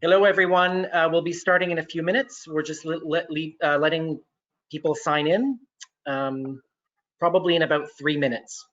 Hello, everyone. We'll be starting in a few minutes. We're just letting people sign in, probably in about 3 minutes.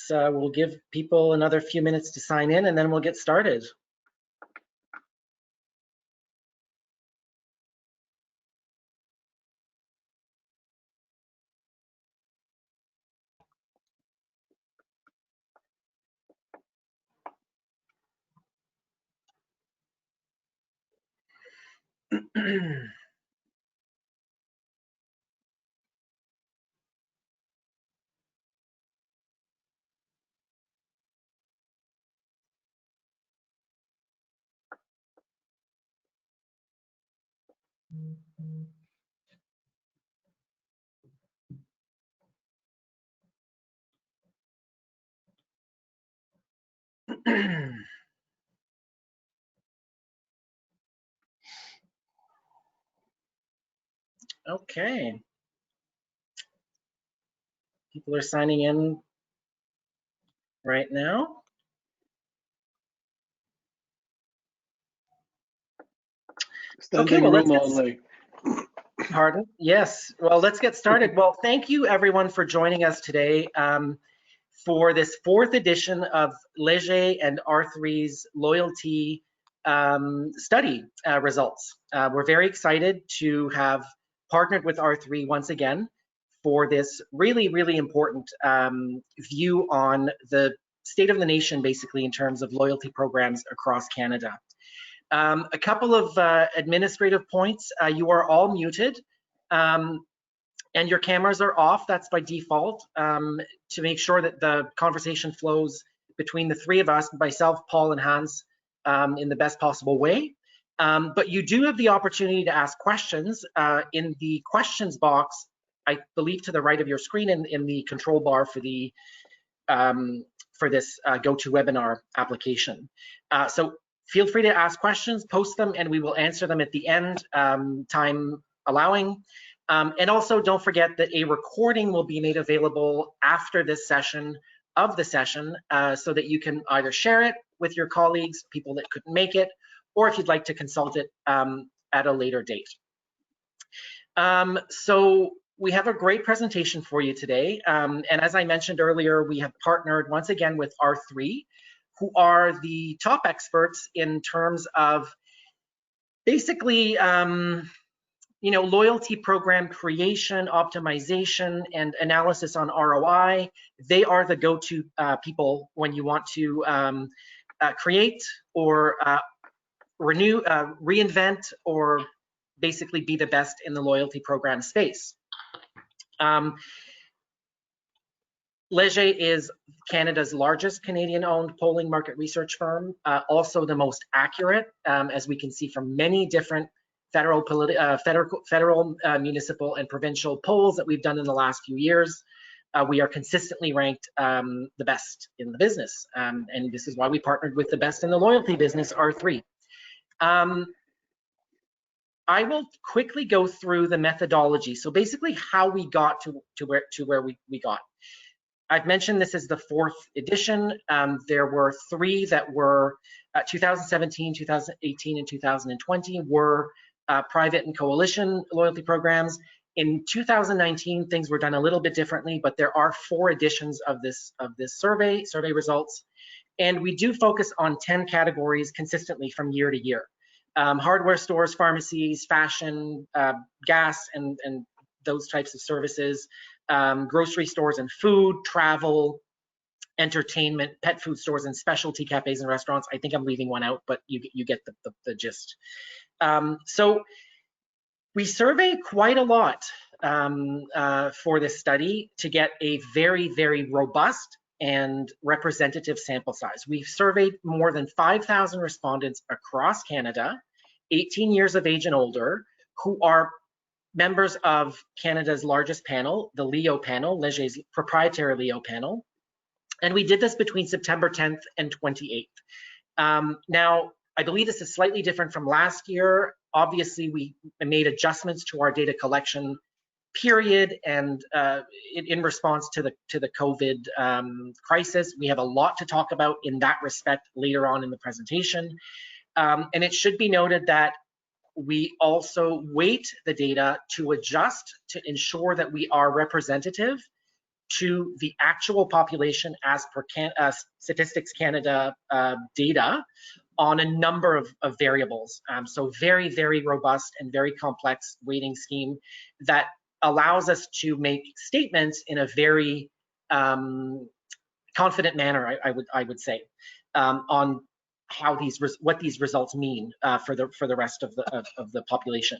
We'll give people another few minutes to sign in, and then we'll get started. Okay. People are signing in right now. Okay, well, let's get Pardon? Yes. Well, let's get started. Well, thank you everyone for joining us today for this 4th edition of Leger and R3's loyalty study results. We're very excited to have partnered with R3 once again for this really, really important view on the state of the nation, basically, in terms of loyalty programs across Canada. A couple of administrative points. You are all muted and your cameras are off. That's by default to make sure that the conversation flows between the 3 of us, myself, Paul, and Hans, in the best possible way. But you do have the opportunity to ask questions in the questions box, I believe to the right of your screen in the control bar for the for this GoToWebinar application. So feel free to ask questions, post them, and we will answer them at the end, time allowing. And also don't forget that a recording will be made available after this session of the session so that you can either share it with your colleagues, people that couldn't make it, or if you'd like to consult it at a later date. So we have a great presentation for you today. And as I mentioned earlier, we have partnered once again with R3, who are the top experts in terms of basically, you know, loyalty program creation, optimization, and analysis on ROI. They are the go-to people when you want to create or renew, reinvent, or basically be the best in the loyalty program space. Leger is Canada's largest Canadian-owned polling market research firm, also the most accurate, as we can see from many different federal, municipal, and provincial polls that we've done in the last few years. We are consistently ranked the best in the business, and this is why we partnered with the best in the loyalty business, R3. I will quickly go through the methodology. So basically how we got to where we got. I've mentioned this is the 4th edition. There were 3 that were 2017, 2018, and 2020 were private and coalition loyalty programs. In 2019, things were done a little bit differently, but there are 4 editions of this survey results. And we do focus on 10 categories consistently from year to year. Hardware stores, pharmacies, fashion, gas, and those types of services, grocery stores and food, travel, entertainment, pet food stores, and specialty cafes and restaurants. I think I'm leaving one out, but you get the gist. So we surveyed quite a lot for this study to get a very, very robust and representative sample size. We've surveyed more than 5,000 respondents across Canada, 18 years of age and older, who are members of Canada's largest panel, the LEO panel, Leger's proprietary LEO panel. And we did this between September 10th and 28th. Now, I believe this is slightly different from last year. Obviously, we made adjustments to our data collection period, and in response to the COVID crisis. We have a lot to talk about in that respect later on in the presentation. And it should be noted that we also weight the data to adjust to ensure that we are representative to the actual population as per Statistics Canada data on a number of variables. So very, very robust and very complex weighting scheme that allows us to make statements in a very confident manner, I would say, on how what these results mean for the rest of the population.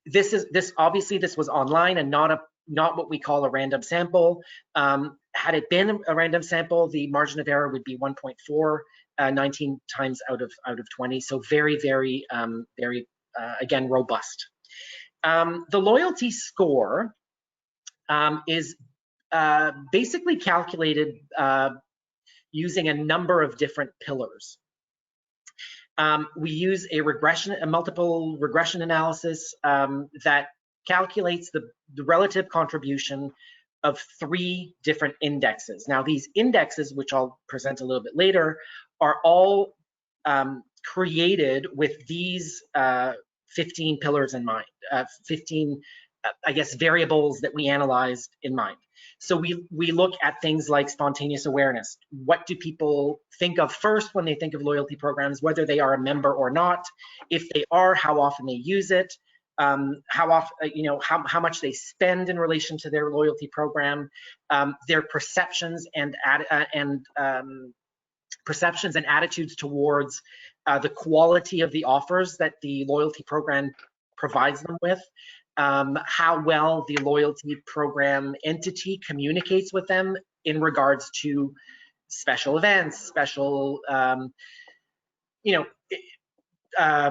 This obviously was online and not what we call a random sample. Had it been a random sample, the margin of error would be 1.4, 19 times out of 20. So very, very, again, robust. The LoyalT Score is basically calculated using a number of different pillars. We use a multiple regression analysis that calculates the relative contribution of 3 different indexes. Now, these indexes, which I'll present a little bit later, are all created with these 15 pillars in mind, 15, I guess, variables that we analyzed in mind. So we look at things like spontaneous awareness. What do people think of first when they think of loyalty programs, whether they are a member or not? If they are, how often they use it, how often, how much they spend in relation to their loyalty program, their perceptions and attitudes towards the quality of the offers that the loyalty program provides them with, how well the loyalty program entity communicates with them in regards to special events, special,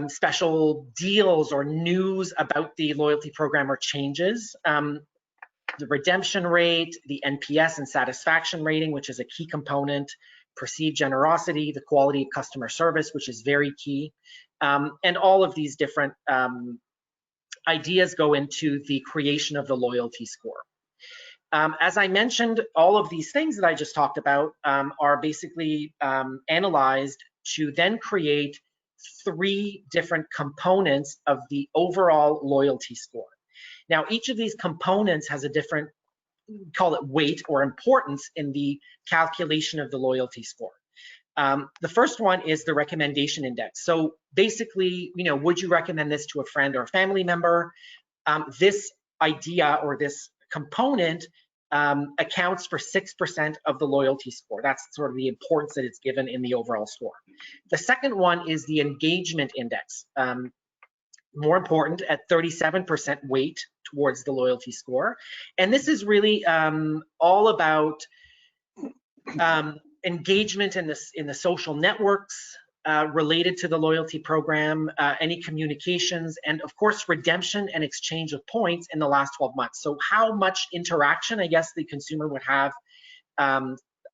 special deals or news about the loyalty program or changes, the redemption rate, the NPS and satisfaction rating, which is a key component, perceived generosity, the quality of customer service, which is very key, and all of these different ideas go into the creation of the LoyalT Score. As I mentioned, all of these things that I just talked about are basically analyzed to then create 3 different components of the overall LoyalT Score. Now, each of these components has a different, call it weight or importance in the calculation of the LoyalT Score. The first one is the recommendation index. So basically, would you recommend this to a friend or a family member? This idea or this component accounts for 6% of the LoyalT Score. That's sort of the importance that it's given in the overall score. The second one is the engagement index. More important, at 37% weight towards the LoyalT Score. And this is really all about engagement in the social networks related to the loyalty program, any communications, and of course, redemption and exchange of points in the last 12 months. So how much interaction, I guess, the consumer would have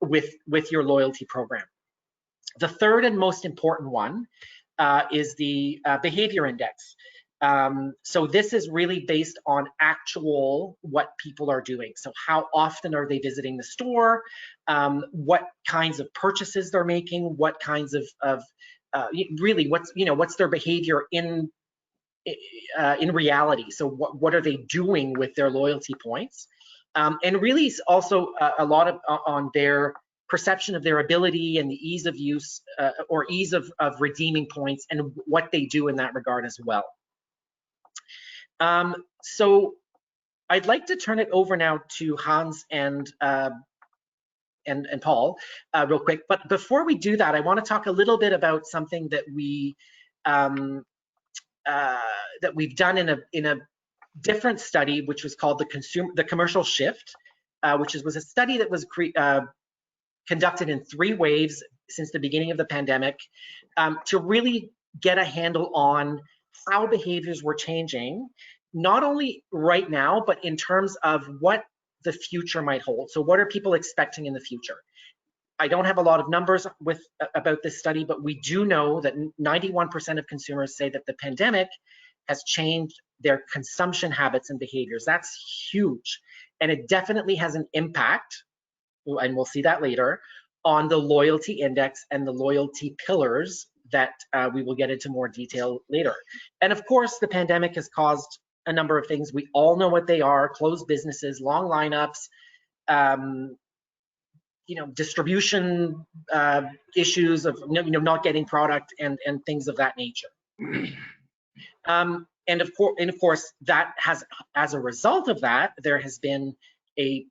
with your loyalty program. The third and most important one is the behavior index. So this is really based on actual what people are doing. So how often are they visiting the store? What kinds of purchases they're making? What kinds of really what's their behavior in reality? So what are they doing with their loyalty points? And really also a lot of on their perception of their ability and the ease of use or ease of redeeming points and what they do in that regard as well. So I'd like to turn it over now to Hans and and Paul real quick. But before we do that, I want to talk a little bit about something that we've done in a different study, which was called the commercial shift, which was a study that was conducted in 3 waves since the beginning of the pandemic, to really get a handle on how behaviors were changing, not only right now, but in terms of what the future might hold. So what are people expecting in the future? I don't have a lot of numbers about this study, but we do know that 91% of consumers say that the pandemic has changed their consumption habits and behaviors. That's huge. And it definitely has an impact, and we'll see that later, on the loyalty index and the loyalty pillars that we will get into more detail later. And of course, the pandemic has caused a number of things. We all know what they are: closed businesses, long lineups, distribution issues of not getting product and things of that nature. And of course, that has, as a result of that, there has been a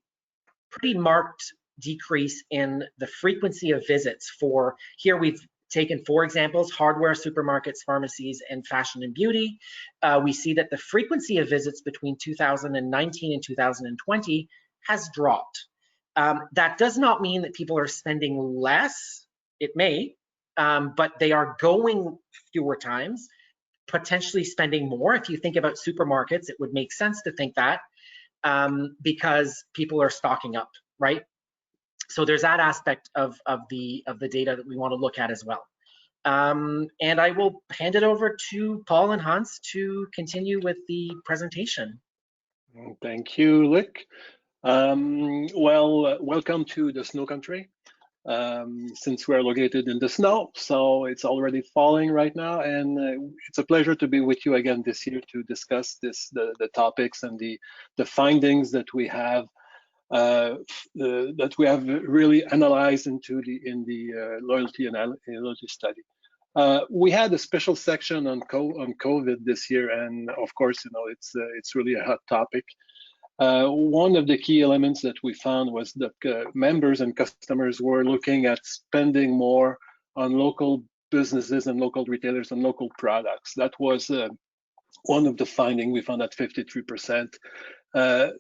pretty marked decrease in the frequency of visits for, here we've taken 4 examples: hardware, supermarkets, pharmacies, and fashion and beauty. We see that the frequency of visits between 2019 and 2020 has dropped. That does not mean that people are spending less. It may, but they are going fewer times, potentially spending more. If you think about supermarkets, it would make sense to think that, because people are stocking up, right? So there's that aspect of the data that we want to look at as well. And I will hand it over to Paul and Hans to continue with the presentation. Thank you, Luc. Welcome to the snow country. Since we're located in the snow, so it's already falling right now, and it's a pleasure to be with you again this year to discuss the topics and the findings that we have really analyzed in the loyalty study. We had a special section on COVID this year, and of course, it's really a hot topic. One of the key elements that we found was that members and customers were looking at spending more on local businesses and local retailers and local products. That was one of the findings we found at 53%.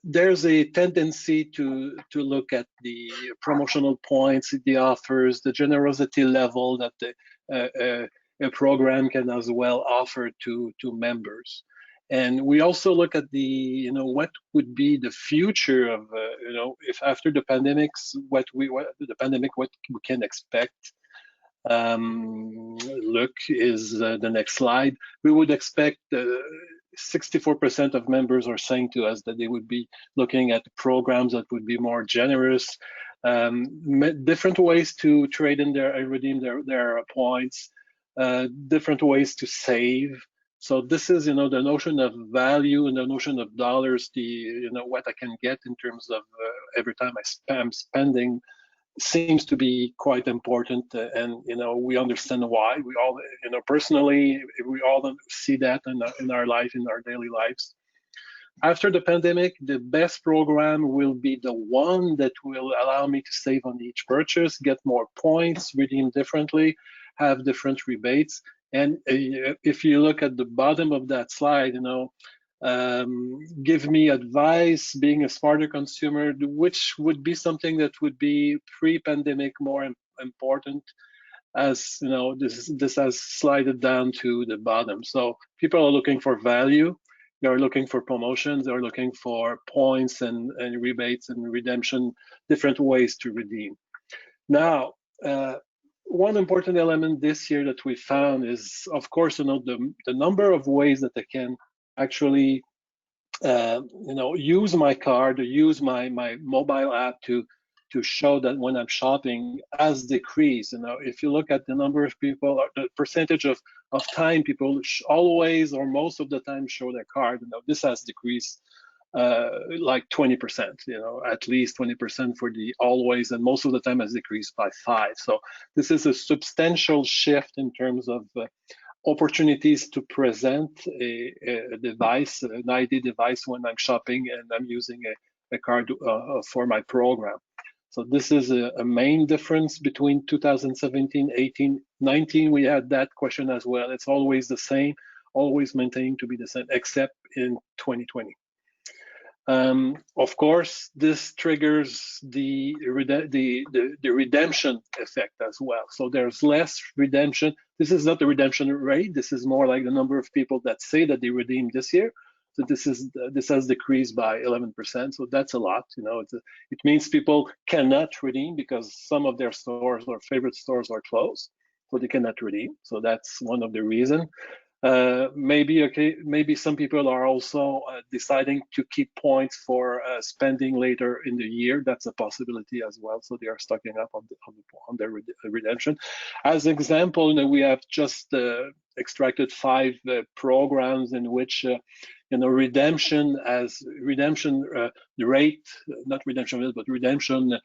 There's a tendency to look at the promotional points, the offers, the generosity level that a program can as well offer to members. And we also look at what would be the future of, if after the pandemic, what we can expect. Look is the next slide. We would expect 64% of members are saying to us that they would be looking at programs that would be more generous, different ways to trade in and redeem their points, different ways to save. So this is, the notion of value and the notion of dollars, what I can get in terms of every time I'm spending seems to be quite important. And, we understand why. We all, personally, we all see that in our life, in our daily lives. After the pandemic, the best program will be the one that will allow me to save on each purchase, get more points, redeem differently, have different rebates. And if you look at the bottom of that slide, give me advice, being a smarter consumer, which would be something that would be pre-pandemic more important, as this has slided down to the bottom. So people are looking for value, they are looking for promotions, they're looking for points and rebates and redemption, different ways to redeem. Now, one important element this year that we found is, of course, the number of ways that I can actually, use my card or use my mobile app to show that when I'm shopping has decreased. If you look at the number of people, the percentage of time people always or most of the time show their card, this has decreased like 20%, at least 20% for the always, and most of the time has decreased by 5%. So this is a substantial shift in terms of opportunities to present a device, an ID device when I'm shopping and I'm using a card for my program. So this is a main difference between 2017, 18, 19. We had that question as well. It's always the same, always maintaining to be the same, except in 2020. Of course, this triggers the redemption effect as well. So there's less redemption. This is not the redemption rate. This is more like the number of people that say that they redeemed this year. So this has decreased by 11%. So that's a lot. You know, it means people cannot redeem because some of their stores or favorite stores are closed, so they cannot redeem. So that's one of the reasons. Maybe some people are also deciding to keep points for spending later in the year. That's a possibility as well. So they are stocking up on their redemption. As an example, you know, we have just extracted 5 programs in which you know, redemption the rate, not redemption rate, but redemption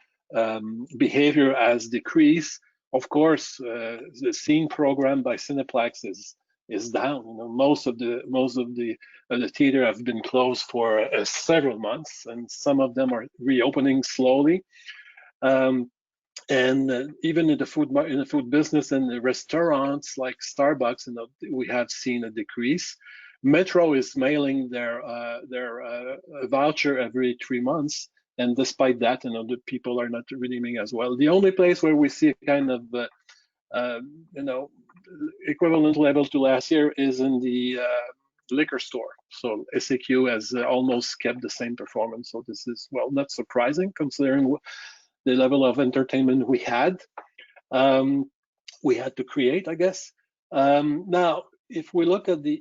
behavior has decreased. Of course, the Scene program by Cineplex is down. You know, most of the theater have been closed for several months, and some of them are reopening slowly. And even in the food business and the restaurants like Starbucks, you know, we have seen a decrease. Metro is mailing their voucher every 3 months, and despite that, you know, the people are not redeeming as well. The only place where we see kind of you know, equivalent level to last year is in the liquor store. So SAQ has almost kept the same performance. So this is, well, not surprising considering the level of entertainment we had to create, I guess. Now, if we look at the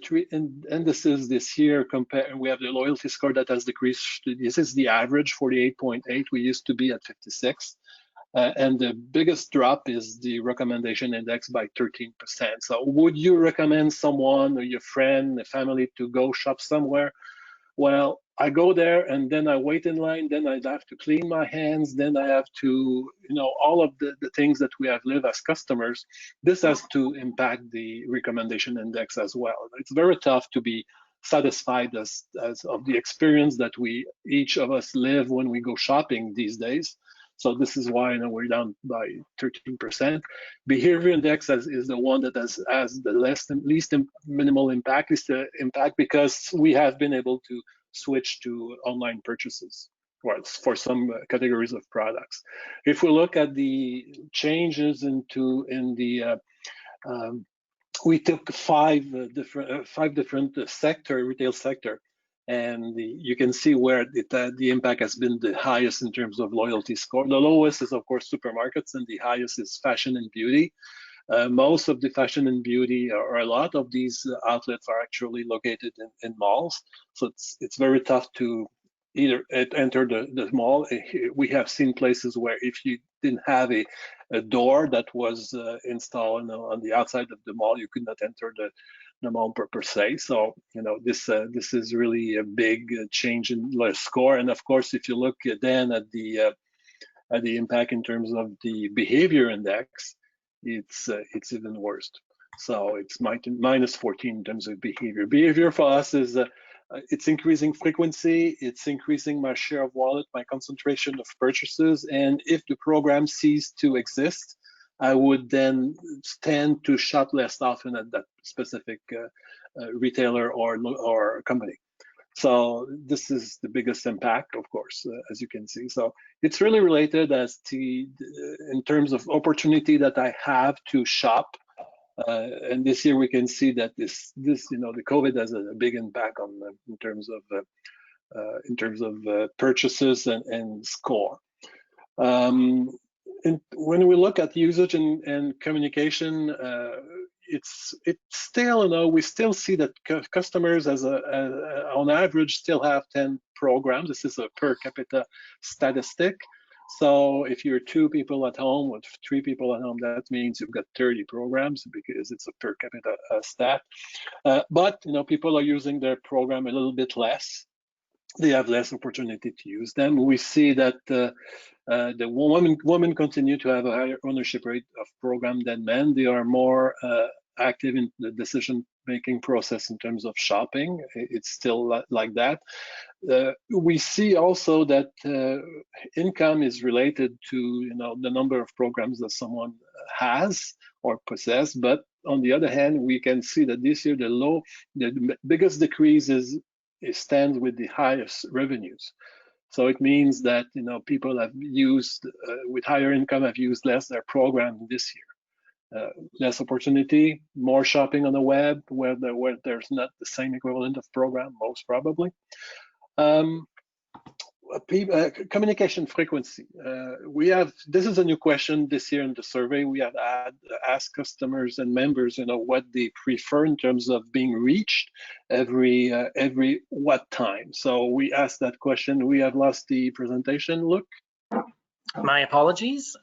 three indices this year, we have the loyalty score that has decreased. This is the average, 48.8. We used to be at 56. And the biggest drop is the recommendation index by 13%. So would you recommend someone or your friend, a family to go shop somewhere? Well, I go there and then I wait in line, then I'd have to clean my hands, then I have to, you know, all of the things that we have lived as customers. This has to impact the recommendation index as well. It's very tough to be satisfied as of the experience that each of us live when we go shopping these days. So this is why, you know, we're down by 13%. Behavior index is the one that has the least minimal impact, because we have been able to switch to online purchases for some categories of products. If we look at the changes we took five different retail sector. And you can see where the impact has been the highest in terms of loyalty score. The lowest is, of course, supermarkets, and the highest is fashion and beauty. Most of the fashion and beauty, or a lot of these outlets, are actually located in malls. So it's very tough to either enter the mall. We have seen places where if you didn't have a door that was installed on the outside of the mall, you could not enter the mall per se. So, you know, this is really a big change in score. And of course, if you look then at the impact in terms of the behavior index, it's even worse. So it's minus 14 in terms of behavior. Behavior for us is it's increasing frequency, it's increasing my share of wallet, my concentration of purchases, and if the program ceased to exist, I would then tend to shop less often at that specific retailer or company. So this is the biggest impact, of course, as you can see. So it's really related in terms of opportunity that I have to shop. And this year we can see that this you know, the COVID has a big impact on in terms of purchases and score. And when we look at usage and communication, it's still, you know, we still see that customers on average still have 10 programs. This is a per capita statistic. So if you're 2 people at home with 3 people at home, that means you've got 30 programs because it's a per capita stat. But, you know, people are using their program a little bit less. They have less opportunity to use them. We see that the women continue to have a higher ownership rate of program than men. They are more active in the decision-making process in terms of shopping. It's still like that. We see also that income is related to the number of programs that someone has or possess, but on the other hand, we can see that this year the biggest decrease stands with the highest revenues. So it means that people have used with higher income have used less their program this year. Less opportunity, more shopping on the web where there's not the same equivalent of program, most probably. Communication frequency. This is a new question this year in the survey. We have asked customers and members, what they prefer in terms of being reached every what time. So we asked that question. We have lost the presentation. Look. My apologies.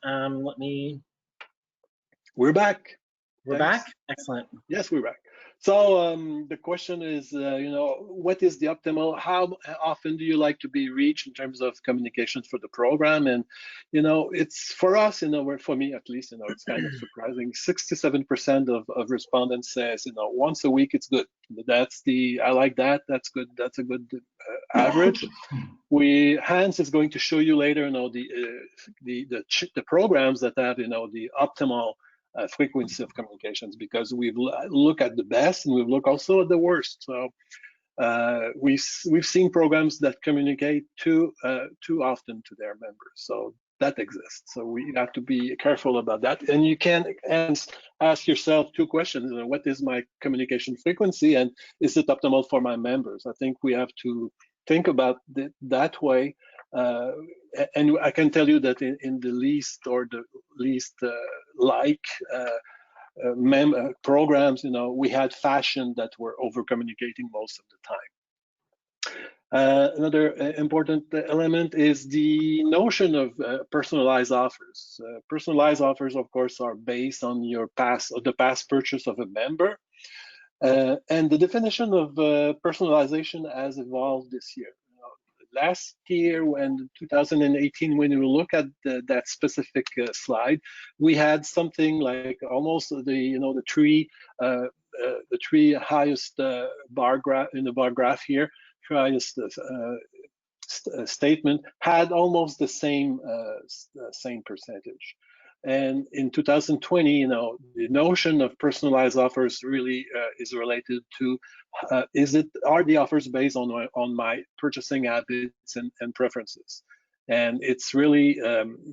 We're back. We're back. Excellent. Yes, we're back. So the question is, what is the optimal? How often do you like to be reached in terms of communications for the program? And it's for us, for me at least, it's kind of surprising. 67% of respondents says, once a week it's good. I like that. That's good. That's a good average. Hans is going to show you later, the programs that have, the optimal frequency of communications, because we've looked at the best and we've looked also at the worst. So we've seen programs that communicate too often to their members. So that exists. So we have to be careful about that. And you can ask yourself two questions: what is my communication frequency, and is it optimal for my members? I think we have to think about it that way. And I can tell you that in the least programs, we had fashion that were over communicating most of the time. Another important element is the notion of personalized offers. Personalized offers, of course, are based on the past purchase of a member, and the definition of personalization has evolved this year. Last year, 2018, when you look at that specific slide, we had something like almost the three highest bar graph in the bar graph here, highest statement had almost the same percentage. And in 2020, the notion of personalized offers really is related to are the offers based on my purchasing habits and preferences? And it's really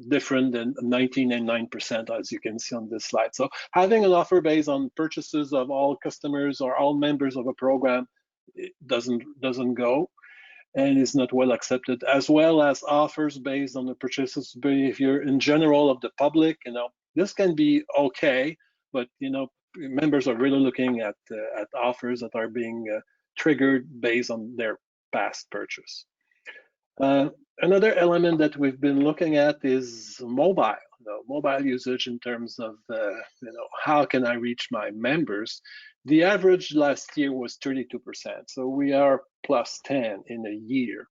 different than 19.9%, as you can see on this slide. So having an offer based on purchases of all customers or all members of a program, it doesn't go, and is not well accepted, as well as offers based on the purchases behavior in general of the public. This can be okay, but members are really looking at offers that are being triggered based on their past purchase. Another element that we've been looking at is mobile usage in terms of how can I reach my members. The average last year was 32%, so we are plus 10 in a year.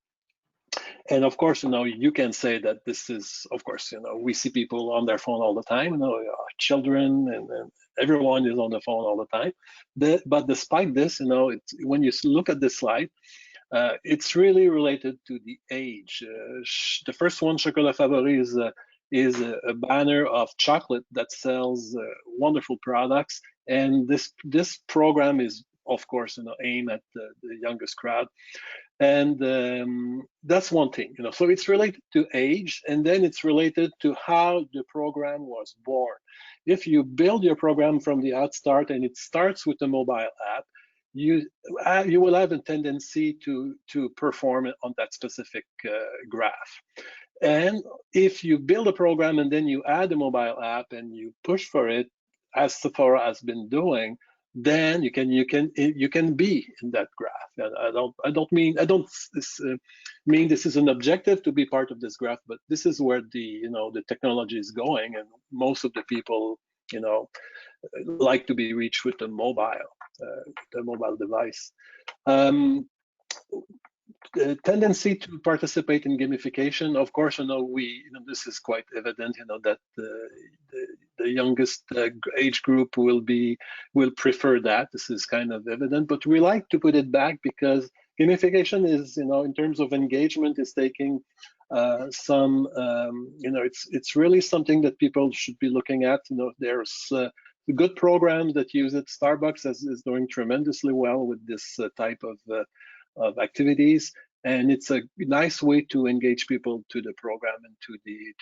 And of course, you can say that this is, of course, we see people on their phone all the time, children and everyone is on the phone all the time. But despite this, when you look at this slide, it's really related to the age. The first one, Chocolat Favori, is a banner of chocolate that sells wonderful products, and this program is, of course, aimed at the youngest crowd, and that's one thing. So it's related to age, and then it's related to how the program was born. If you build your program from the outstart and it starts with a mobile app, you will have a tendency to perform on that specific graph. And if you build a program and then you add a mobile app and you push for it, as Sephora has been doing, then you can be in that graph. I don't mean this is an objective to be part of this graph, but this is where the technology is going, and most of the people like to be reached with the mobile device. tendency to participate in gamification. Of course, this is quite evident. That the youngest age group will prefer that. This is kind of evident, but we like to put it back because gamification is, in terms of engagement, is taking some. It's really something that people should be looking at. There's good programs that use it. Starbucks is doing tremendously well with this type of activities, and it's a nice way to engage people to the program and to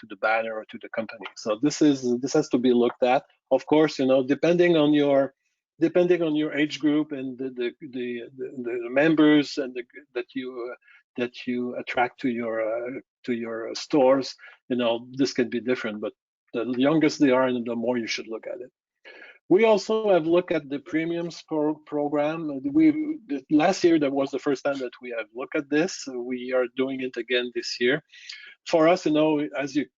the banner or to the company. So this has to be looked at. Of course, depending on your age group and the members and that you attract to your stores, this can be different. But the youngest they are, the more you should look at it. We also have looked at the premiums program. Last year, that was the first time that we have looked at this. We are doing it again this year. For us, as you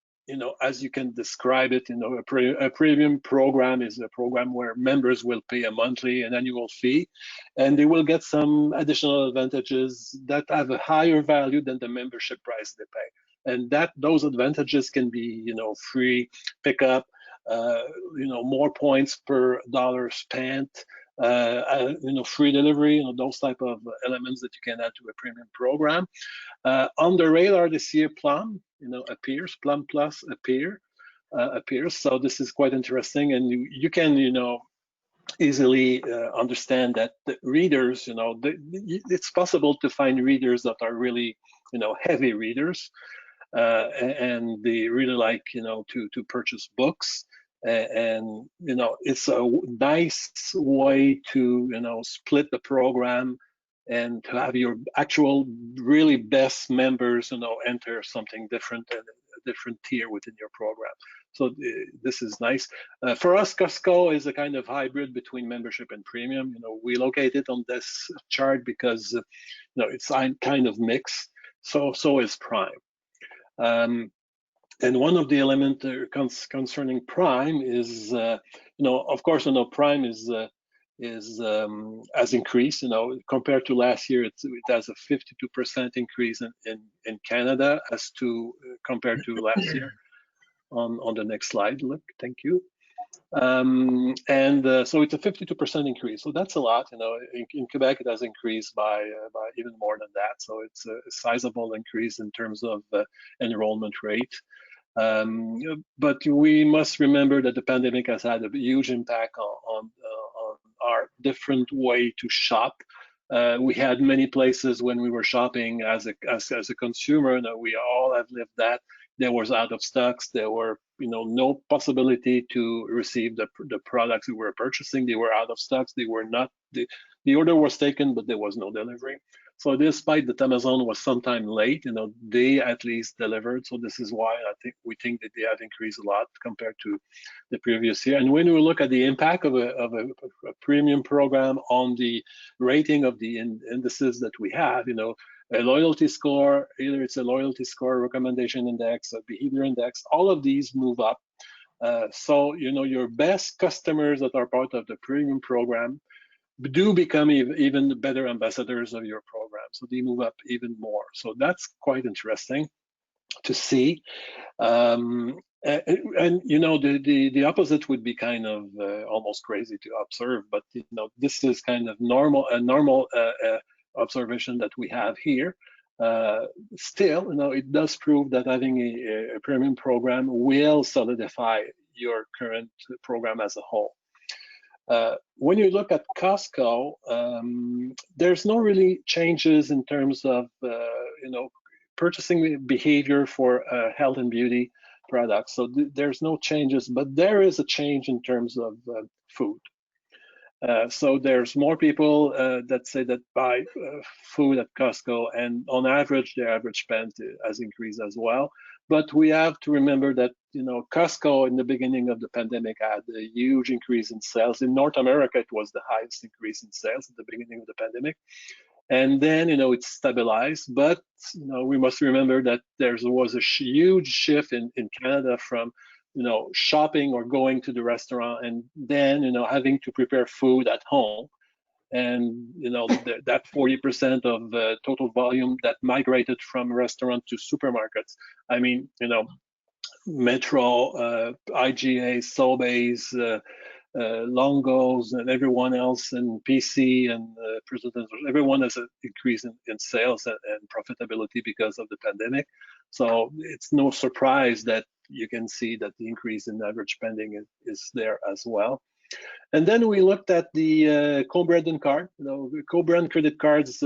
can describe it, a premium program is a program where members will pay a monthly and annual fee, and they will get some additional advantages that have a higher value than the membership price they pay. And those advantages can be, free pickup, more points per dollar spent, free delivery, those type of elements that you can add to a premium program. On the radar this year, Plum, appears. Plum Plus appears. So this is quite interesting, and you can, easily understand that the readers, it's possible to find readers that are really, heavy readers. And they really like to purchase books, and it's a nice way to split the program and to have your actual really best members enter something different and a different tier within your program. So this is nice. For us, Costco is a kind of hybrid between membership and premium. We locate it on this chart because it's kind of mixed. So is Prime. And one of the elements concerning Prime is, of course, Prime has increased. Compared to last year, it has a 52% increase in Canada as to compared to last year. On the next slide, look, thank you. So it's a 52% increase. So that's a lot. In Quebec, it has increased by even more than that. So it's a sizable increase in terms of enrollment rate. But we must remember that the pandemic has had a huge impact on our different way to shop. We had many places when we were shopping as a consumer. We all have lived that. There was out of stocks. There were no possibility to receive the products we were purchasing. They were out of stocks. They were not. The order was taken, but there was no delivery. So despite that Amazon was sometime late, they at least delivered. So this is why we think that they have increased a lot compared to the previous year. And when we look at the impact of a premium program on the rating of the indices that we have, a LoyalT Score, either it's a LoyalT Score, recommendation index, a behavior index, all of these move up. So your best customers that are part of the premium program do become even better ambassadors of your program. So they move up even more. So that's quite interesting to see. And the opposite would be kind of almost crazy to observe, but this is kind of a normal observation that we have here. Still, it does prove that having a premium program will solidify your current program as a whole. When you look at Costco, there's no really changes in terms of purchasing behavior for health and beauty products. So there's no changes, but there is a change in terms of food. So there's more people that say that buy food at Costco, and on average, their average spend has increased as well. But we have to remember that Costco in the beginning of the pandemic had a huge increase in sales. In North America, it was the highest increase in sales at the beginning of the pandemic. And then it's stabilized. But we must remember that there was a huge shift in Canada from shopping or going to the restaurant and then having to prepare food at home. and that 40% of the total volume that migrated from restaurant to supermarkets. I mean, Metro, IGA, Sobeys, Longos, and everyone else, and PC and President, everyone has an increase in sales and profitability because of the pandemic. So it's no surprise that you can see that the increase in average spending is there as well. And then we looked at the co-branded card, co-brand credit cards.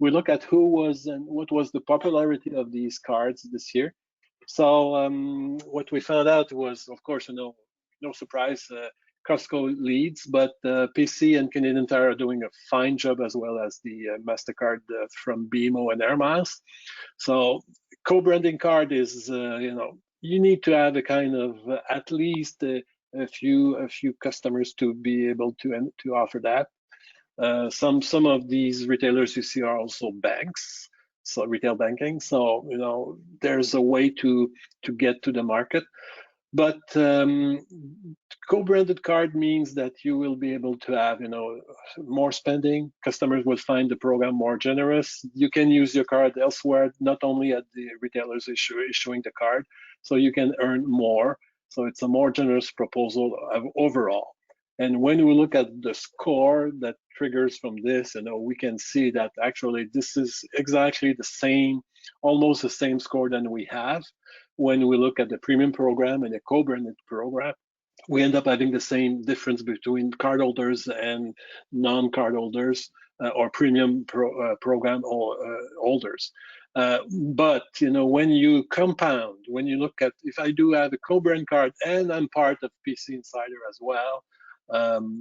We look at who was and what was the popularity of these cards this year. So what we found out was, of course, no surprise, Costco leads, but PC and Canadian Tire are doing a fine job, as well as the MasterCard from BMO and Air Miles. So co-branding card is, you need to have a kind of at least a few customers to be able to offer that. Some of these retailers you see are also banks, so retail banking. So there's a way to get to the market. But co-branded card means that you will be able to have more spending. Customers will find the program more generous. You can use your card elsewhere, not only at the retailers issuing the card, so you can earn more. So it's a more generous proposal overall. And when we look at the score that triggers from this, we can see that actually this is exactly the same, almost the same score than we have when we look at the premium program and the co-branded program. We end up having the same difference between cardholders and non-cardholders or premium program holders. But when you compound, when you look at, if I do have a co-brand card and I'm part of PC Insider as well,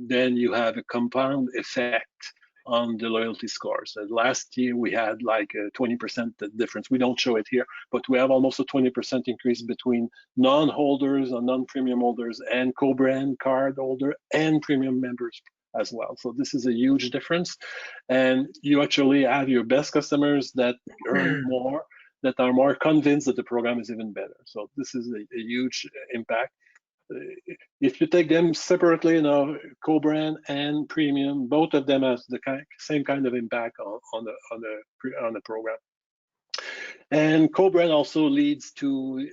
then you have a compound effect on the LoyalT scores. And last year we had like a 20% difference. We don't show it here, but we have almost a 20% increase between non-holders or non-premium holders and co-brand card holder and premium members as well. So this is a huge difference. And you actually have your best customers that earn more, that are more convinced that the program is even better. So this is a huge impact. If you take them separately, co-brand and premium, both of them have the same kind of impact on the program. And co-brand also leads to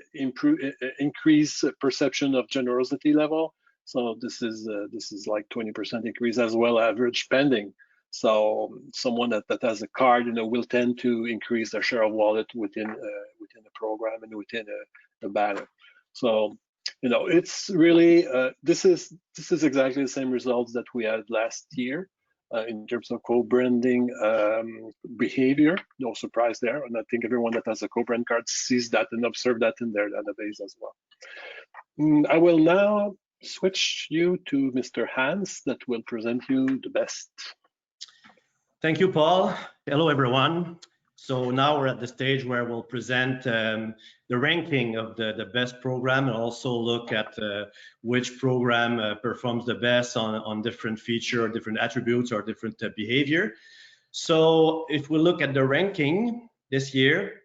increase perception of generosity level. So this is like 20% increase as well, average spending. So someone that has a card, will tend to increase their share of wallet within the program and within the banner. So it's really this is exactly the same results that we had last year in terms of co-branding behavior. No surprise there, and I think everyone that has a co-brand card sees that and observe that in their database as well. I will now switch you to Mr. Hans that will present you the best. Thank you, Paul. Hello, everyone. So now we're at the stage where we'll present the ranking of the best program and also look at which program performs the best on different feature, different attributes, or different behavior. So if we look at the ranking this year,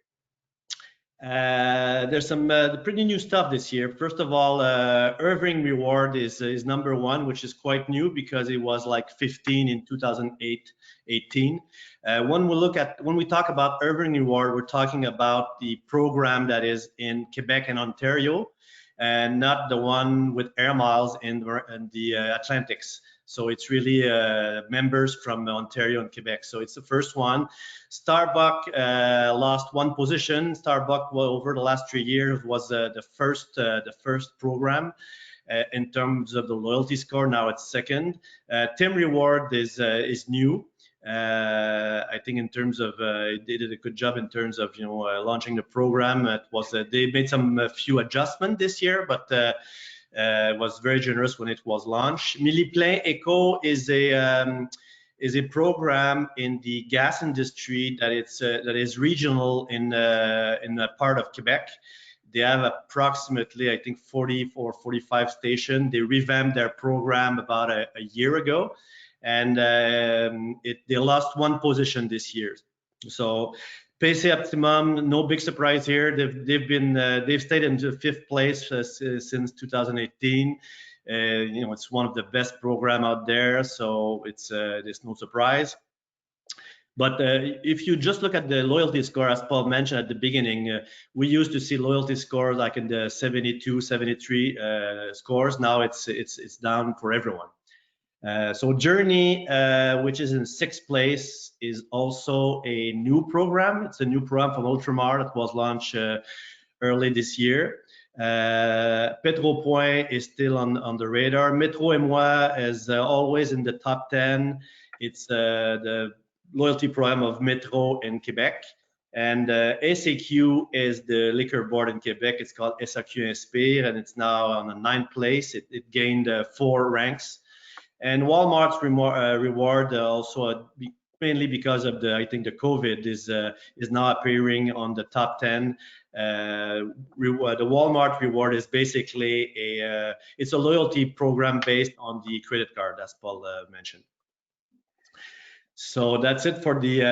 there's some pretty new stuff this year. First of all, Irving Reward is number one, which is quite new because it was like 15 in 2018. When we talk about Irving Reward, we're talking about the program that is in Quebec and Ontario, and not the one with Air Miles in the Atlantics. So it's really members from Ontario and Quebec. So it's the first one. Starbucks lost one position. Starbucks, over the last 3 years, was the first program in terms of the LoyalT Score. Now it's second. Tim Reward is new. I think in terms of they did a good job in terms of launching the program. It was they made a few adjustments this year, but was very generous when it was launched. Mille-Plein Eco is a program in the gas industry that is regional in a part of Quebec. They have approximately, I think, 40 or 45 stations. They revamped their program about a year ago, and they lost one position this year. So PC Optimum, no big surprise here. They've stayed in the 5th place since 2018. You know, it's one of the best program out there, so it's there's no surprise. But if you just look at the loyalty score, as Paul mentioned at the beginning, we used to see loyalty scores like in the 72, 73 scores. Now it's down for everyone. So Journey, which is in 6th place, is also a new program. It's a new program from Ultramar that was launched early this year. Petro Point is still on the radar. Metro et Moi is always in the top 10. It's the loyalty program of Metro in Quebec. And SAQ is the liquor board in Quebec. It's called SAQ Inspire, and it's now on the 9th place. It gained 4 ranks. And Walmart's reward also mainly because of I think the COVID is now appearing on the top 10. The Walmart reward is basically it's a loyalty program based on the credit card, as Paul mentioned. So that's it for the.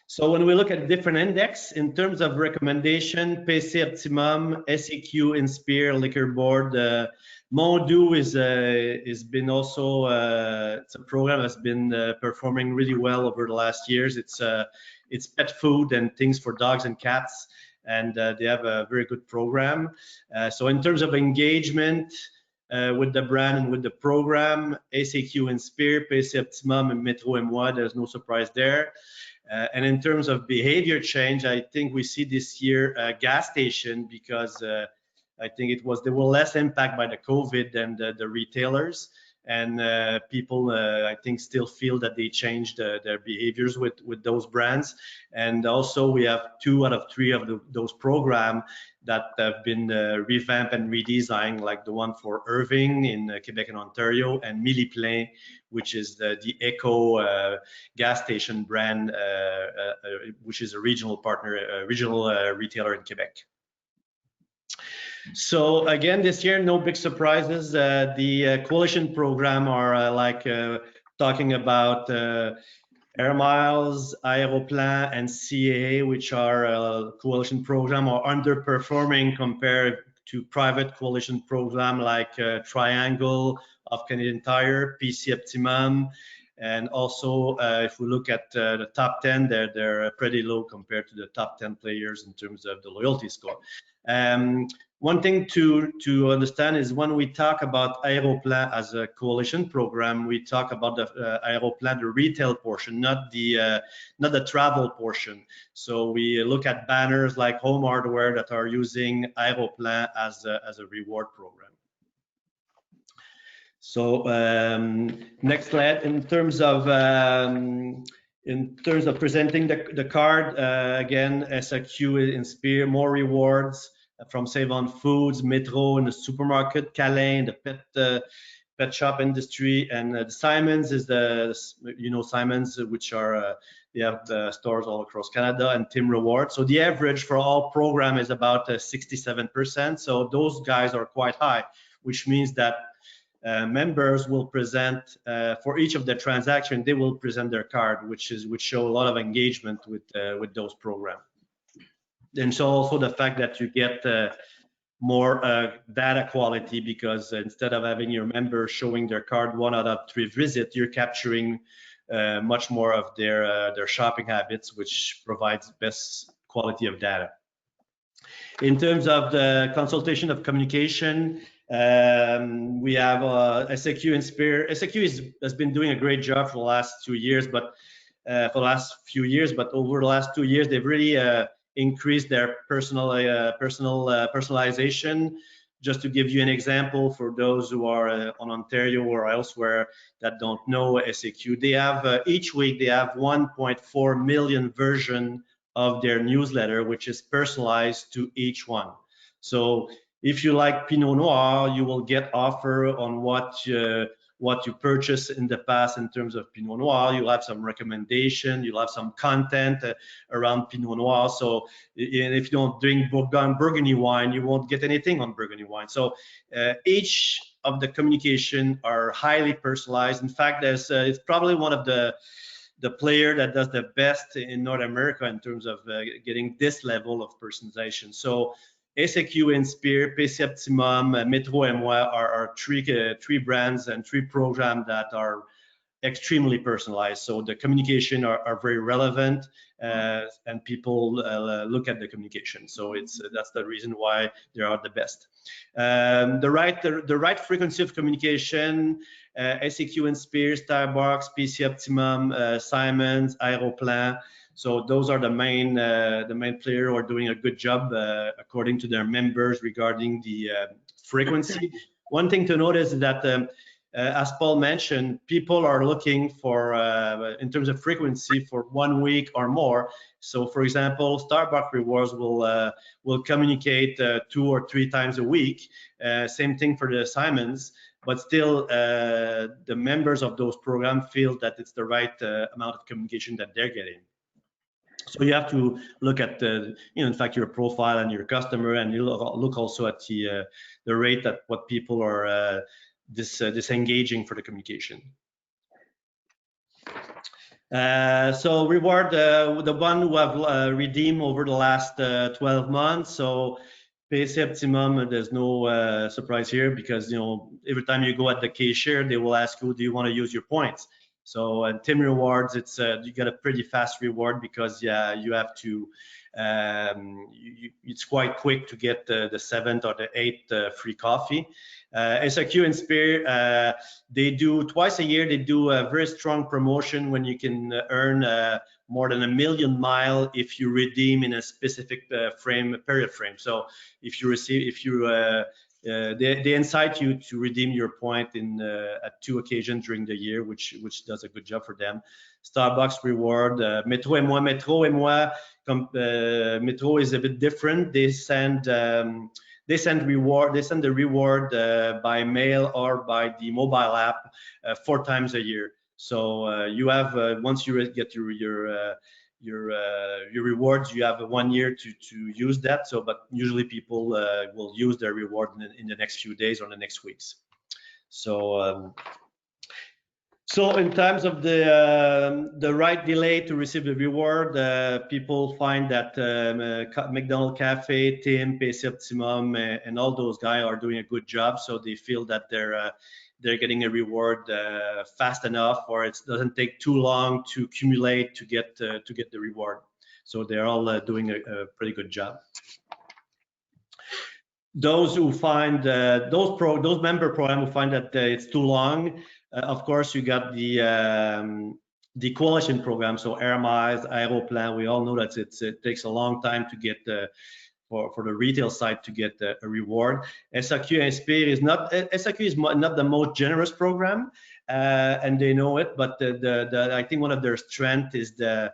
So when we look at different index in terms of recommendation, PC Optimum, SAQ, Inspire, Liquor Board, Mondu is been also it's a program that's been performing really well over the last years. It's pet food and things for dogs and cats, and they have a very good program. So in terms of engagement with the brand and with the program, SAQ, Inspire, PC Optimum, and Metro et Moi, there's no surprise there. And in terms of behavior change, I think we see this year gas station because I think they were less impacted by the COVID than the retailers, and people I think still feel that they changed their behaviors with those brands. And also we have 2 out of 3 of those programs that have been revamped and redesigned, like the one for Irving in Quebec and Ontario, and Mille Plein, which is the Eco gas station brand, which is a regional partner, regional retailer in Quebec. So again, this year, no big surprises. The coalition program are talking about Air Miles, Aeroplan, and CAA, which are coalition program, are underperforming compared to private coalition program like Triangle of Canadian Tire, PC Optimum, and also if we look at the top 10, they're pretty low compared to the top 10 players in terms of the loyalty score. One thing to understand is when we talk about Aeroplan as a coalition program, we talk about the Aeroplan, the retail portion, not the travel portion. So we look at banners like Home Hardware that are using Aeroplan as a reward program. So next slide, in terms of presenting the card, again, SAQ, Inspire, more rewards from Save on Foods, Metro in the supermarket, Calais in the pet shop industry, and Simons is Simons, which are they have the stores all across Canada, and Tim Rewards. So the average for all program is about 67%. So those guys are quite high, which means that members will present for each of the transactions, they will present their card, which show a lot of engagement with those programs. And so also the fact that you get more data quality, because instead of having your members showing their card 1 out of 3 visits, you're capturing much more of their shopping habits, which provides best quality of data. In terms of the consultation of communication, we have SAQ Inspire. SAQ has been doing a great job for the last 2 years, but for the last few years, but over the last 2 years, they've really increased their personalization. Just to give you an example, for those who are on Ontario or elsewhere that don't know SAQ, they have each week they have 1.4 million version of their newsletter, which is personalized to each one. So if you like Pinot Noir, you will get offer on what you purchased in the past in terms of Pinot Noir. You'll have some recommendation, you'll have some content around Pinot Noir. So if you don't drink Burgundy wine, you won't get anything on Burgundy wine. So each of the communication are highly personalized. In fact, it's probably one of the player that does the best in North America in terms of getting this level of personalization. So SAQ, Inspire, PC Optimum, Metro et moi are three brands and three programs that are extremely personalized. So the communication are very relevant, and people look at the communication. So that's the reason why they are the best. The right frequency of communication, SAQ, Inspire, Starbucks, PC Optimum, Simons, Aeroplan. So those are the main player who are doing a good job according to their members regarding the frequency. One thing to notice is that as Paul mentioned, people are looking for, in terms of frequency, for 1 week or more. So, for example, Starbucks Rewards will communicate 2 or 3 times a week. Same thing for the Simons, but still, the members of those programs feel that it's the right amount of communication that they're getting. So you have to look at in fact, your profile and your customer, and you look also at the rate at what people are disengaging for the communication. So reward the one who have redeemed over the last 12 months. So PC Optimum, there's no surprise here, because every time you go at the cashier, they will ask you, do you want to use your points? So and Tim Rewards, it's you get a pretty fast reward, because you have to it's quite quick to get the 7th or the 8th free coffee. SAQ Inspire, they do twice a year, they do a very strong promotion when you can earn more than 1 million miles if you redeem in a specific period frame. So if they incite you to redeem your point at 2 occasions during the year, which does a good job for them. Starbucks reward, Metro et moi. Metro is a bit different. They send the reward by mail or by the mobile app 4 times a year. So you have once you get your rewards, you have 1 year to use that. So, but usually people will use their reward in the next few days or the next weeks. So so in terms of the right delay to receive the reward, people find that McDonald's Cafe, Tim, PC Optimum, and all those guys are doing a good job. So they feel that they're getting a reward fast enough, or it doesn't take too long to accumulate to get the reward. So they're all doing a pretty good job. Those who find those member program who find that it's too long, of course you got the coalition program. So Hermes, Aeroplan, we all know that it takes a long time to get for the retail side to get a reward. SAQ Inspire is not the most generous program, and they know it. But I think one of their strengths is the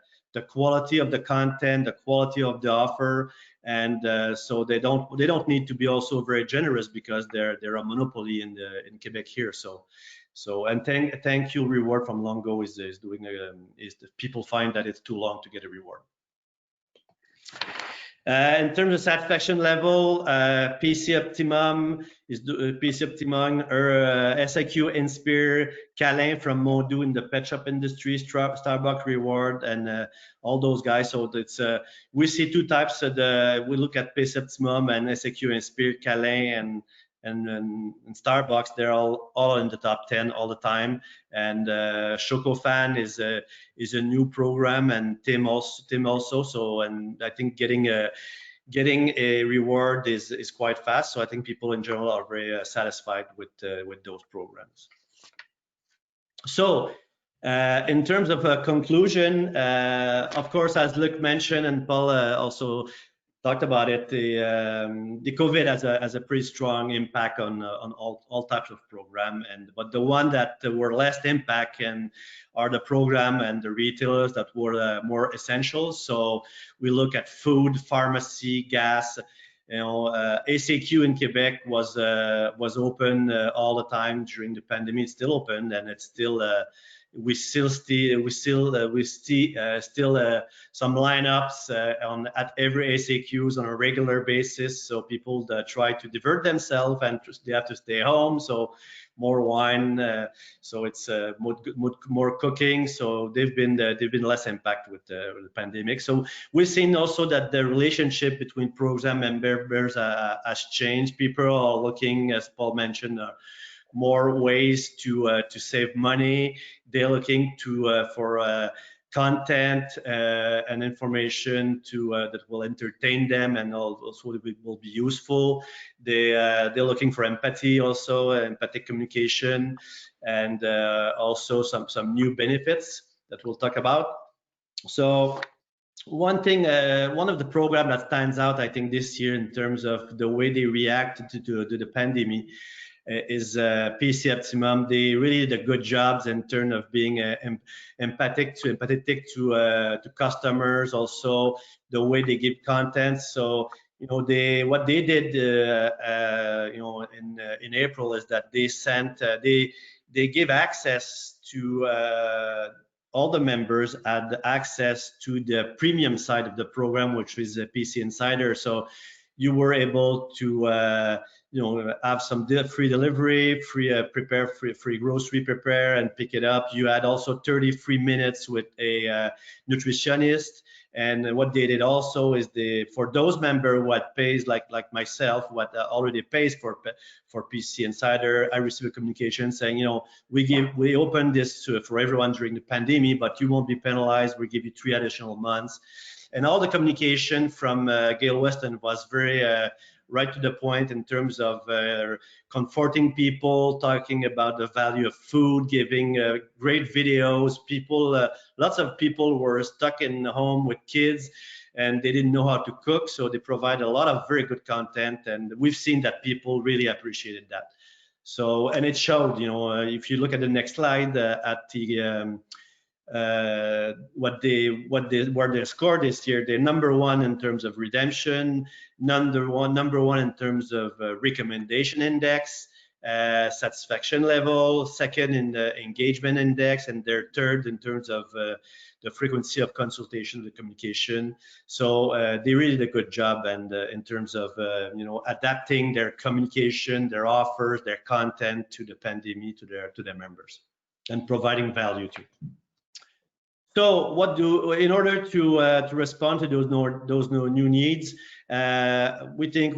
quality of the content, the quality of the offer, and so they don't need to be also very generous, because they're a monopoly in Quebec here. So and thank you reward from Longo is doing is that people find that it's too long to get a reward. In terms of satisfaction level, PC Optimum is PC Optimum, SAQ Inspire, Calin from Modou in the pet shop industry, Starbucks Reward, and all those guys. So it's we see 2 types. We look at PC Optimum and SAQ Inspire, Calin, and Starbucks. They're all in the top 10 all the time. And Chocofan is a new program, and Tim also. So, and I think getting a reward is quite fast. So I think people in general are very satisfied with those programs. So in terms of a conclusion, of course, as Luc mentioned and Paul also talked about it, the COVID has a pretty strong impact on all types of program, but the one that were less impact are the program and the retailers that were more essential. So we look at food, pharmacy, gas. ACQ in Quebec was open all the time during the pandemic. It's still open, and it's still we still see some lineups at every ACQs on a regular basis. So people try to divert themselves, and they have to stay home. So more wine, so it's more cooking. So they've been less impacted with the pandemic. So we've seen also that the relationship between program and members has changed. People are looking, as Paul mentioned, more ways to save money. They're looking for content and information that will entertain them and also will be useful. They're looking for empathy, also empathic communication, and also some new benefits that we'll talk about. So one thing, one of the programs that stands out, I think, this year in terms of the way they reacted to the pandemic is PC Optimum. They really did a good job in terms of being empathetic to customers. Also, the way they give content. So what they did in April is that they sent they give access to all the members had access to the premium side of the program, which is a PC Insider. So you were able to have some free delivery, free grocery prepare and pick it up. You had also 30 free minutes with a nutritionist. And what they did also is for those members what pays like myself, what already pays for PC Insider, I receive a communication saying, we open this for everyone during the pandemic, but you won't be penalized. We give you 3 additional months. And all the communication from Gail Weston was very right to the point in terms of comforting people, talking about the value of food, giving great videos. Lots of people were stuck in home with kids and they didn't know how to cook, so they provide a lot of very good content, and we've seen that people really appreciated that. So, and it showed, if you look at the next slide at the where they scored this year, they're #1 in terms of redemption, number one in terms of recommendation index, satisfaction level, second in the engagement index, and they're third in terms of the frequency of consultation, the communication. So they really did a good job, and in terms of adapting their communication, their offers, their content to the pandemic, to their members, and providing value to. So in order to respond to those new needs, we think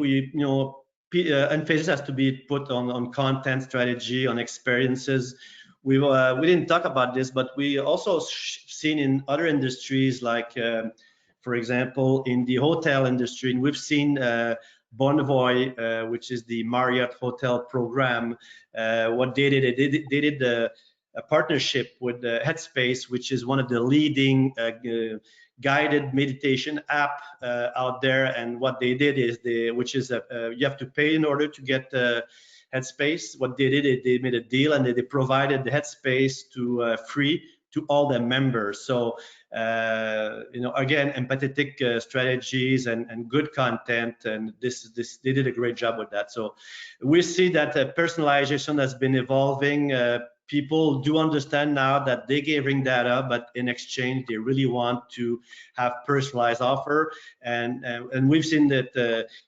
emphasis has to be put on content strategy, on experiences. We didn't talk about this, but we also seen in other industries, like for example in the hotel industry, and we've seen Bonvoy, which is the Marriott hotel program. What they did a partnership with Headspace, which is one of the leading guided meditation app out there. And what they did is you have to pay in order to get Headspace. What they did is they made a deal, and they provided the Headspace free to all their members. So again, empathetic strategies and good content, and they did a great job with that. So we see that personalization has been evolving. People do understand now that they're giving data, but in exchange, they really want to have personalized offer. And we've seen that,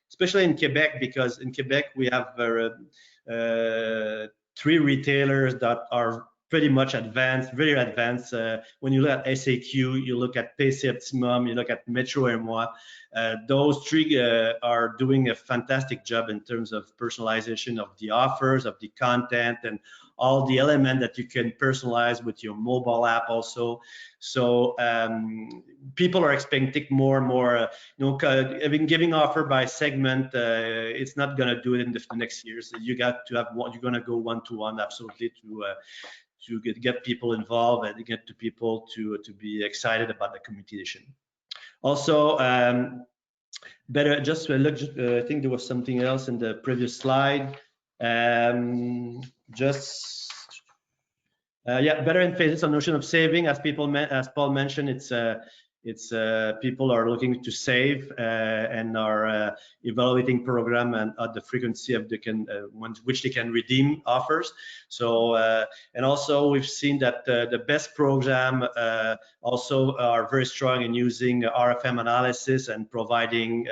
especially in Quebec, because in Quebec, we have 3 retailers that are pretty much advanced, very advanced. When you look at SAQ, you look at PC Optimum, you look at Metro et Moi, those 3 are doing a fantastic job in terms of personalization of the offers, of the content, and all the elements that you can personalize with your mobile app also. So people are expecting more and more, giving offer by segment. It's not going to do it in the next years. You got to have you're going to go one-to-one, absolutely, to get people involved and get to people to be excited about the communication. Also, better I think there was something else in the previous slide. Better emphasis on notion of saving, as Paul mentioned. It's people are looking to save and are evaluating program and the frequency of which they can redeem offers. So and also we've seen that the best program also are very strong in using RFM analysis and providing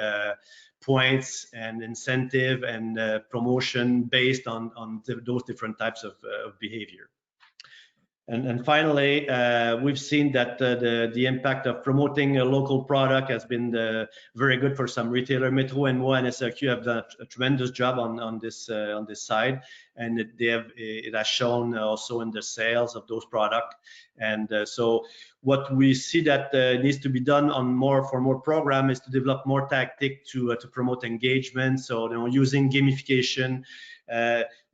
points and incentive and promotion based on those different types of behavior. And finally, we've seen that the impact of promoting a local product has been very good for some retailer. Metro and Moi and SRQ have done a tremendous job on this side, and it has shown also in the sales of those products. And so what we see that needs to be done for more program is to develop more tactic to promote engagement. So using gamification.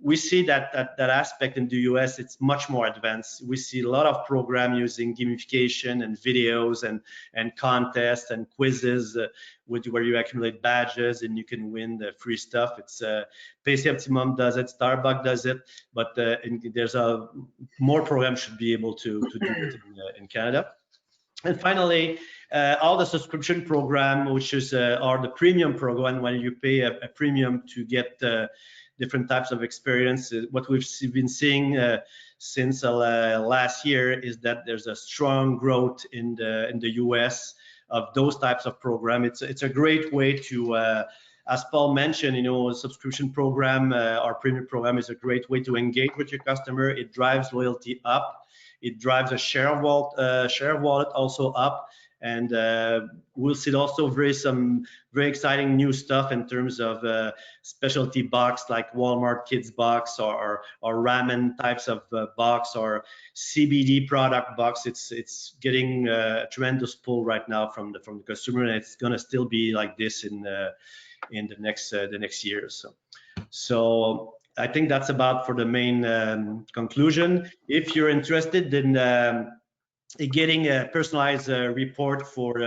We see that aspect in the US, it's much more advanced. We see a lot of program using gamification and videos and contests and quizzes where you accumulate badges and you can win the free stuff. It's PC Optimum does it, Starbucks does it, but there's more programs should be able to do it in Canada. And finally, all the subscription program, which is are the premium program, when you pay a premium to get different types of experiences. What we've been seeing since last year is that there's a strong growth in the US of those types of programs. It's a great way to, as Paul mentioned, a subscription program, our premium program is a great way to engage with your customer. It drives loyalty up. It drives a share of wallet also up. And we'll see also some very exciting new stuff in terms of specialty box like Walmart Kids box or ramen types of box or CBD product box. It's getting a tremendous pull right now from the consumer, and it's gonna still be like this in the next years. So I think that's about for the main conclusion. If you're interested in getting a personalized report for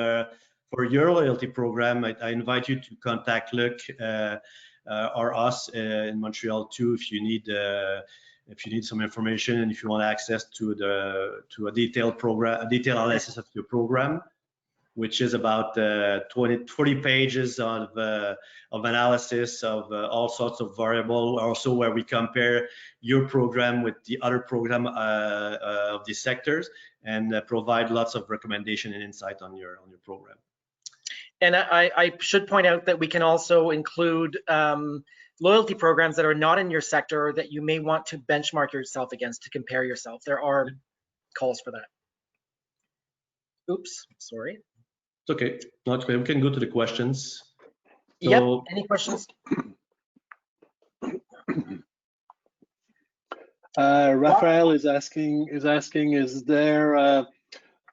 your loyalty program, I invite you to contact Luc or us in Montreal too if you need some information and if you want access to a detailed analysis of your program, which is about 40 pages of analysis of all sorts of variables, also where we compare your program with the other program of these sectors and provide lots of recommendation and insight on your program. And I should point out that we can also include loyalty programs that are not in your sector that you may want to benchmark yourself against to compare yourself. There are calls for that. Oops, sorry. It's okay. No, it's okay. We can go to the questions. So, yep. Any questions? Raphael is asking, is there,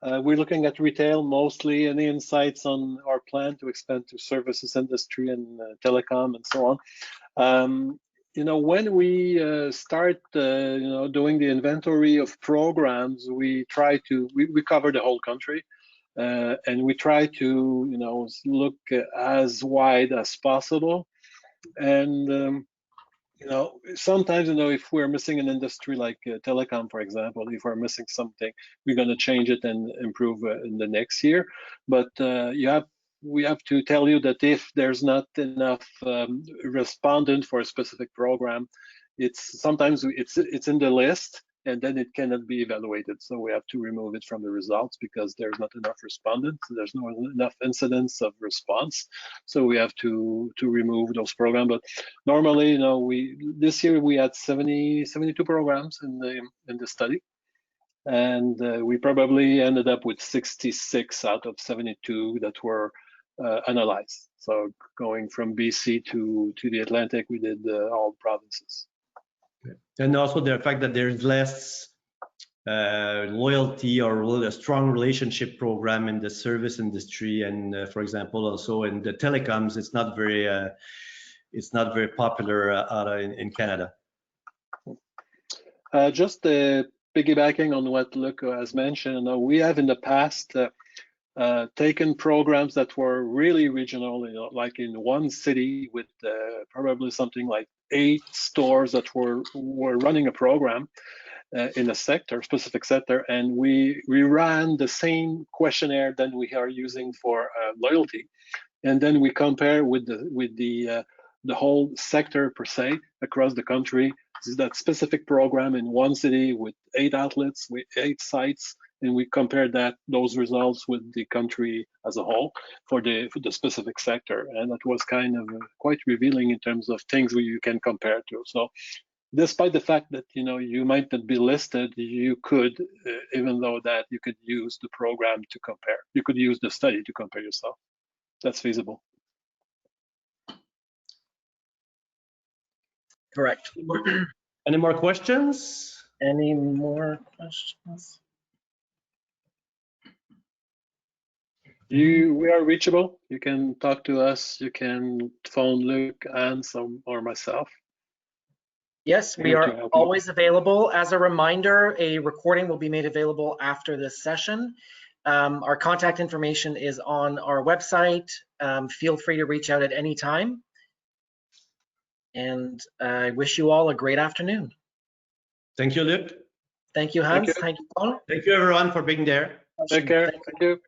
we're looking at retail mostly, any insights on our plan to expand to services industry and telecom and so on? When we start, doing the inventory of programs, we cover the whole country. And we try to, look as wide as possible. And, sometimes, if we're missing an industry like telecom, for example, if we're missing something, we're going to change it and improve in the next year. But we have to tell you that if there's not enough respondent for a specific program, sometimes it's in the list, and then it cannot be evaluated. So we have to remove it from the results because there's not enough respondents. There's not enough incidents of response. So we have to remove those programs. But normally, this year we had 72 programs in the study. And we probably ended up with 66 out of 72 that were analyzed. So going from BC to the Atlantic, we did all provinces. And also the fact that there's less loyalty or a strong relationship program in the service industry, and for example, also in the telecoms, it's not very popular in Canada. Just piggybacking on what Luc has mentioned, we have in the past taken programs that were really regional, like in one city with probably something like 8 stores that were running a program in a specific sector, and we ran the same questionnaire that we are using for loyalty, and then we compare with the whole sector per se across the country. This is that specific program in one city with 8 outlets, with 8 sites, and we compared those results with the country as a whole for the specific sector, and that was kind of quite revealing in terms of things you can compare to. So despite the fact that you might not be listed, you could, even though that you could use the program to compare. You could use the study to compare yourself. That's feasible. Correct. Any more questions? Any more questions? We are reachable. You can talk to us. You can phone Luc, Anne, or myself. Yes, we are always available. As a reminder, a recording will be made available after this session. Our contact information is on our website. Feel free to reach out at any time. And I wish you all a great afternoon. Thank you, Luc. Thank you, Hans. Thank you, Paul. Thank you, everyone, for being there. Take care. Thank you.